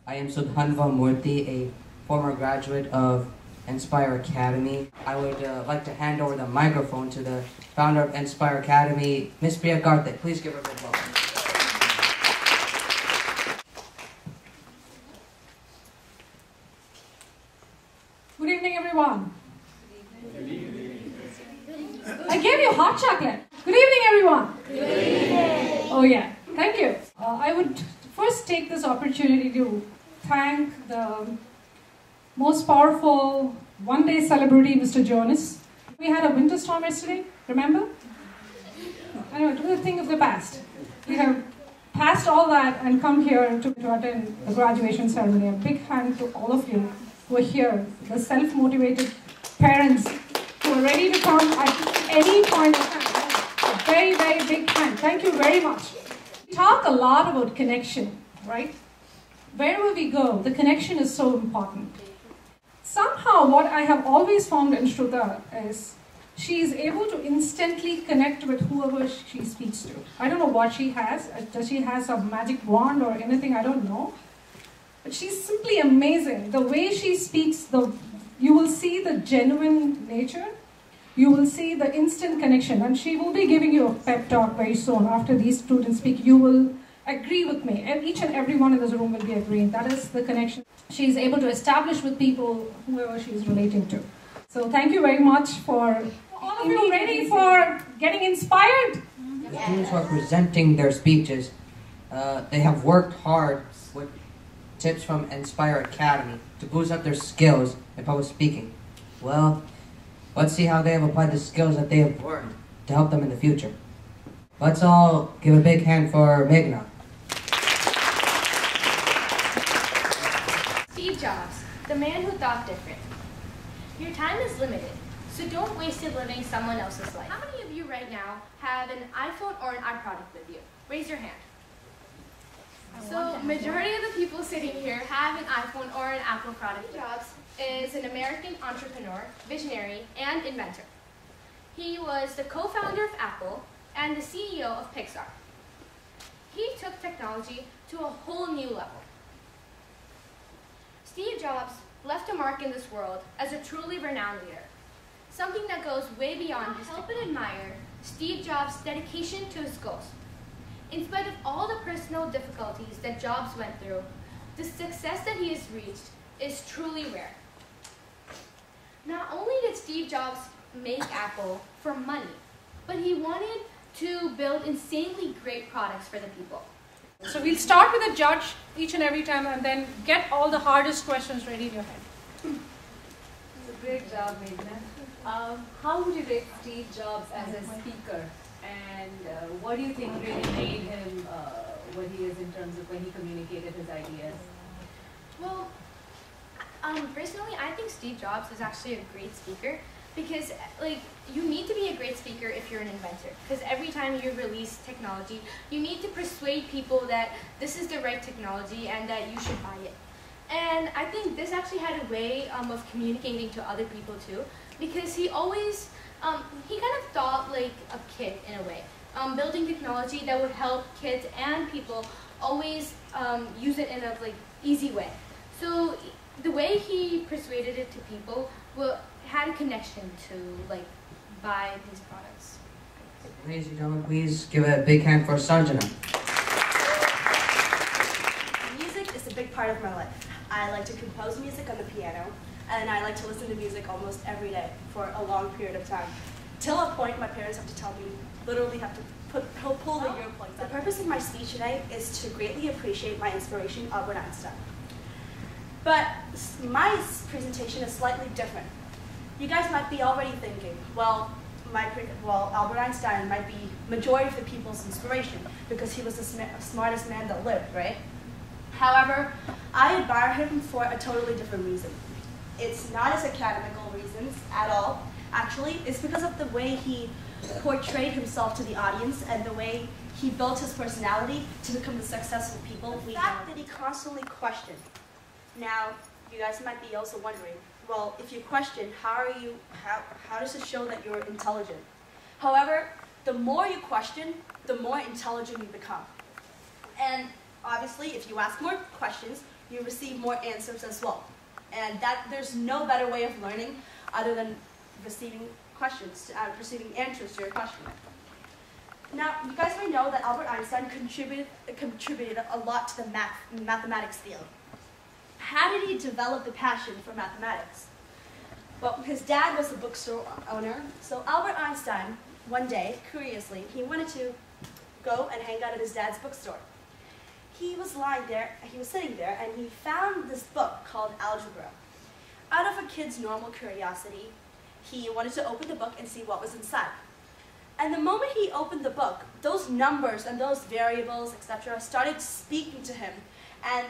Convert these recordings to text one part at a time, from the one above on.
I am Sudhanva Murthy, a former graduate of Inspire Academy. I would like to hand over the microphone to the founder of Inspire Academy, Ms. Priya Karthik. Please give her a big welcome. Good evening, everyone. Good evening. I gave you hot chocolate. Good evening, everyone. Good evening. Oh yeah, thank you. I would first take this opportunity to thank the most powerful one-day celebrity, Mr. Jonas. We had a winter storm yesterday, remember? I know, it was a thing of the past. We have passed all that and come here to attend the graduation ceremony. A big hand to all of you who are here, the self-motivated parents who are ready to come at any point of time. A very, very big hand. Thank you very much. We talk a lot about connection, right? Wherever we go, the connection is so important. Somehow, what I have always found in Shruta is she is able to instantly connect with whoever she speaks to. I don't know what she has. Does she have some magic wand or anything? I don't know. But she's simply amazing. The way she speaks, you will see the genuine nature. You will see the instant connection. And she will be giving you a pep talk very soon. After these students speak, you will agree with me. Each and every one in this room will be agreeing. That is the connection she is able to establish with people, whoever she is relating to. So thank you very much for all of you ready for getting inspired? The students who are presenting their speeches, they have worked hard with tips from Inspire Academy to boost up their skills in public speaking. Well, let's see how they have applied the skills that they have learned to help them in the future. Let's all give a big hand for Meghna. Steve Jobs, the man who thought different. Your time is limited, so don't waste it living someone else's life. How many of you right now have an iPhone or an iProduct with you? Raise your hand. So, majority of the people sitting here have an iPhone or an Apple product. Steve Jobs is an American entrepreneur, visionary, and inventor. He was the co-founder of Apple and the CEO of Pixar. He took technology to a whole new level. Steve Jobs left a mark in this world as a truly renowned leader, something that goes way beyond his help and admire Steve Jobs' dedication to his goals. In spite of all the personal difficulties that Jobs went through, the success that he has reached is truly rare. Not only did Steve Jobs make Apple for money, but he wanted to build insanely great products for the people. So we'll start with a judge each and every time and then get all the hardest questions ready in your head. It's a great job, Meghna. How would you rate Steve Jobs as a speaker? And what do you think really made him what he is in terms of when he communicated his ideas? Well, personally, I think Steve Jobs is actually a great speaker because, you need to be a great speaker if you're an inventor. Because every time you release technology, you need to persuade people that this is the right technology and that you should buy it. And I think this actually had a way of communicating to other people too, because he always, he kind of thought like a kid in a way, building technology that would help kids and people always use it in a easy way. So the way he persuaded it to people had a connection to buy these products. Ladies and gentlemen, please give a big hand for Sanjana. Music is a big part of my life. I like to compose music on the piano, and I like to listen to music almost every day for a long period of time. Till a point my parents have to tell me, literally have to pull the earplugs. The purpose of my speech today is to greatly appreciate my inspiration, Albert Einstein. But my presentation is slightly different. You guys might be already thinking, well, Albert Einstein might be majority of the people's inspiration because he was the smartest man that lived, right? However, I admire him for a totally different reason. It's not as academical reasons at all. Actually, it's because of the way he portrayed himself to the audience and the way he built his personality to become the successful people we know. The fact that he constantly questioned. Now, you guys might be also wondering, well, if you question, how does it show that you're intelligent? However, the more you question, the more intelligent you become. And obviously, if you ask more questions, you receive more answers as well. And there's no better way of learning other than receiving receiving answers to your question. Now, you guys may know that Albert Einstein contributed a lot to the mathematics field. How did he develop the passion for mathematics? Well, his dad was a bookstore owner, so Albert Einstein, one day, curiously, he wanted to go and hang out at his dad's bookstore. He was sitting there, and he found this book called Algebra. Out of a kid's normal curiosity, he wanted to open the book and see what was inside. And the moment he opened the book, those numbers and those variables, etc., started speaking to him. And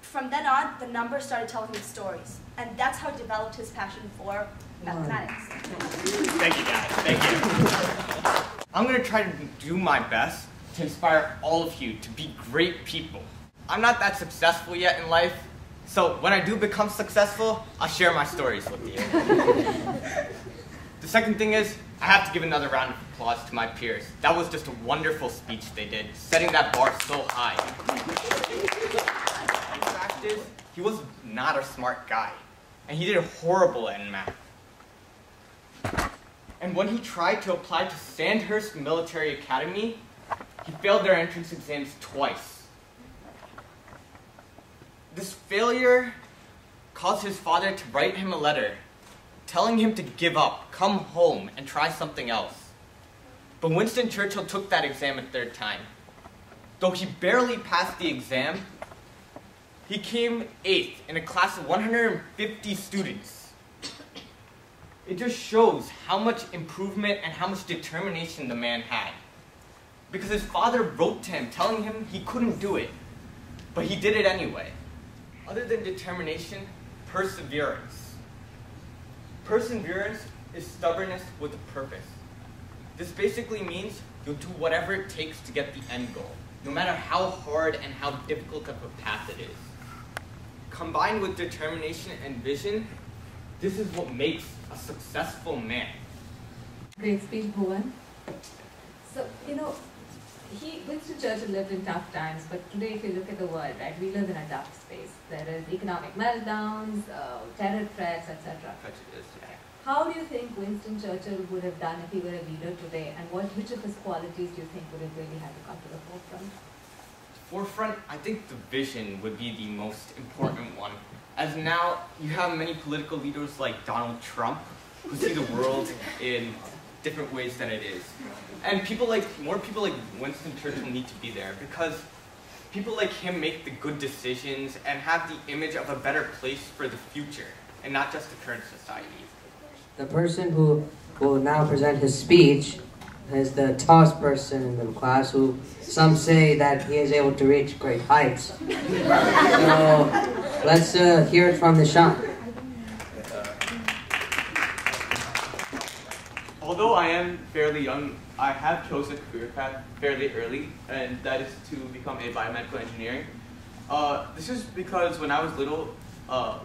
from then on, the numbers started telling him stories. And that's how he developed his passion for mathematics. Thank you, guys. Thank you. I'm going to try to do my best to inspire all of you to be great people. I'm not that successful yet in life, so when I do become successful, I'll share my stories with you. The second thing is, I have to give another round of applause to my peers. That was just a wonderful speech they did, setting that bar so high. In practice, he was not a smart guy, and he did horrible in math. And when he tried to apply to Sandhurst Military Academy, he failed their entrance exams twice. This failure caused his father to write him a letter telling him to give up, come home, and try something else. But Winston Churchill took that exam a third time. Though he barely passed the exam, he came 8th in a class of 150 students. It just shows how much improvement and how much determination the man had. Because his father wrote to him telling him he couldn't do it, but he did it anyway. Other than determination, perseverance. Perseverance is stubbornness with a purpose. This basically means you'll do whatever it takes to get the end goal, no matter how hard and how difficult of a path it is. Combined with determination and vision, this is what makes a successful man. Great speech, Bhuvan. So, Winston Churchill lived in tough times, but today if you look at the world, right, we live in a dark space. There is economic meltdowns, terror threats, etc. How do you think Winston Churchill would have done if he were a leader today, and which of his qualities do you think would have really had to come to the forefront? Forefront, I think the vision would be the most important one. As now, you have many political leaders like Donald Trump, who see the world in different ways than it is. And more people like Winston Churchill need to be there, because people like him make the good decisions and have the image of a better place for the future, and not just the current society. The person who will now present his speech is the tallest person in the class, who some say that he is able to reach great heights. So let's hear it from the Sean. Although I am fairly young, I have chosen a career path fairly early, and that is to become a biomedical engineering. This is because when I was little,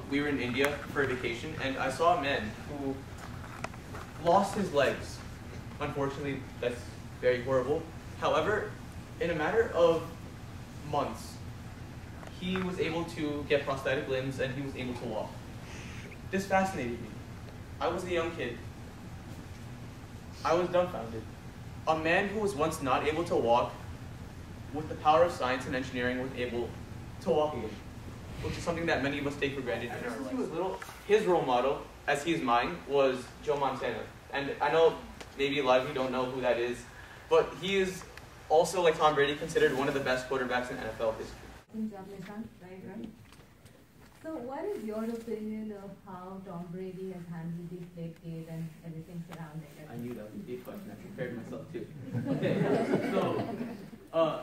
we were in India for a vacation, and I saw a man who lost his legs. Unfortunately, that's very horrible. However, in a matter of months, he was able to get prosthetic limbs and he was able to walk. This fascinated me. I was a young kid. I was dumbfounded. A man who was once not able to walk, with the power of science and engineering, was able to walk again, which is something that many of us take for granted. And since he was little, his role model, as he is mine, was Joe Montana. And I know maybe a lot of you don't know who that is, but he is also, like Tom Brady, considered one of the best quarterbacks in NFL history. Good job, Nishan. Right. So what is your opinion of how Tom Brady has handled the Deflategate and everything surrounding it? I knew that would be a question. I prepared myself too. Okay, so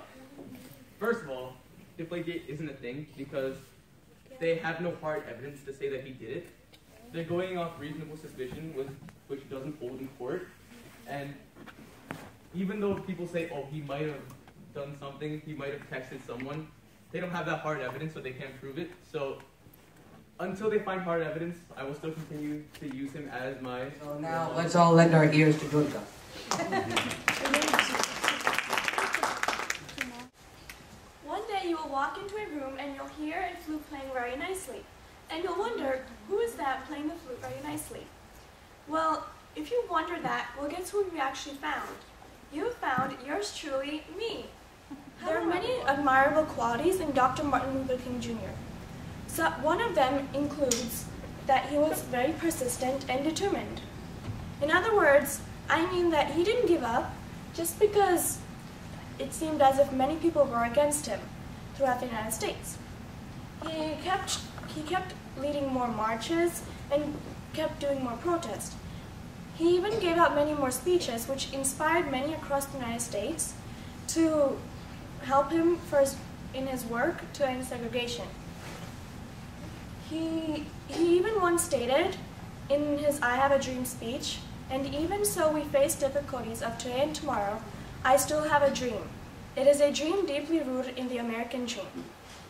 first of all, Deflategate isn't a thing because they have no hard evidence to say that he did it. They're going off reasonable suspicion, which doesn't hold in court. And even though people say, oh, he might have done something, he might have texted someone, they don't have that hard evidence, so they can't prove it. So until they find hard evidence, I will still continue to use him as my... So now let's all lend our ears to Durga. One day you will walk into a room and you'll hear a flute playing very nicely. And you'll wonder, who is that playing the flute very nicely? Well, if you wonder that, well, guess who you actually found? You found yours truly, me. There are many admirable qualities in Dr. Martin Luther King Jr. So one of them includes that he was very persistent and determined. In other words, I mean that he didn't give up just because it seemed as if many people were against him throughout the United States. He kept leading more marches and kept doing more protests. He even gave out many more speeches, which inspired many across the United States to help him in his work to end segregation. He even once stated in his I Have a Dream speech, "And even so we face difficulties of today and tomorrow, I still have a dream. It is a dream deeply rooted in the American dream."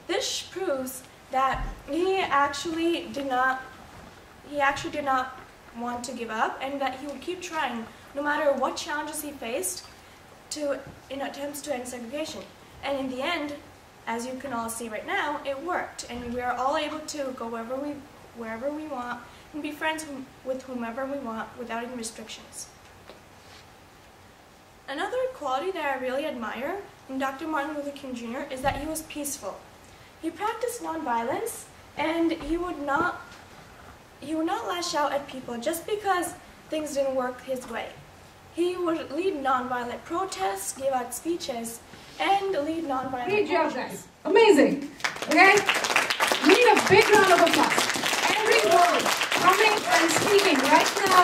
This proves that he actually did not want to give up, and that he would keep trying no matter what challenges he faced in attempts to end segregation. And in the end, as you can all see right now, it worked, and we are all able to go wherever we want and be friends with whomever we want without any restrictions. Another quality that I really admire in Dr. Martin Luther King Jr. is that he was peaceful. He practiced nonviolence, and he would not lash out at people just because things didn't work his way. He would lead nonviolent protests, give out speeches, and lead nonviolent Great job, guys. Amazing. Okay? We need a big round of applause. Everyone coming and speaking right now,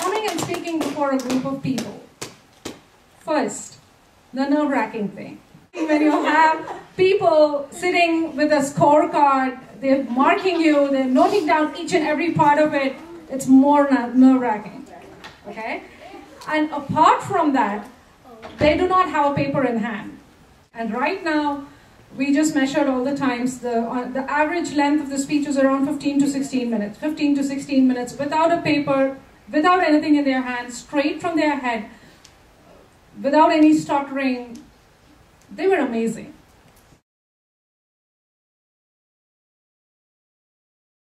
coming and speaking before a group of people. First, the nerve-wracking thing. When you have people sitting with a scorecard, they're marking you, they're noting down each and every part of it, it's more nerve-wracking. Okay? And apart from that, they do not have a paper in hand. And right now, we just measured all the times, the average length of the speech is around 15 to 16 minutes. 15 to 16 minutes without a paper, without anything in their hands, straight from their head, without any stuttering. They were amazing.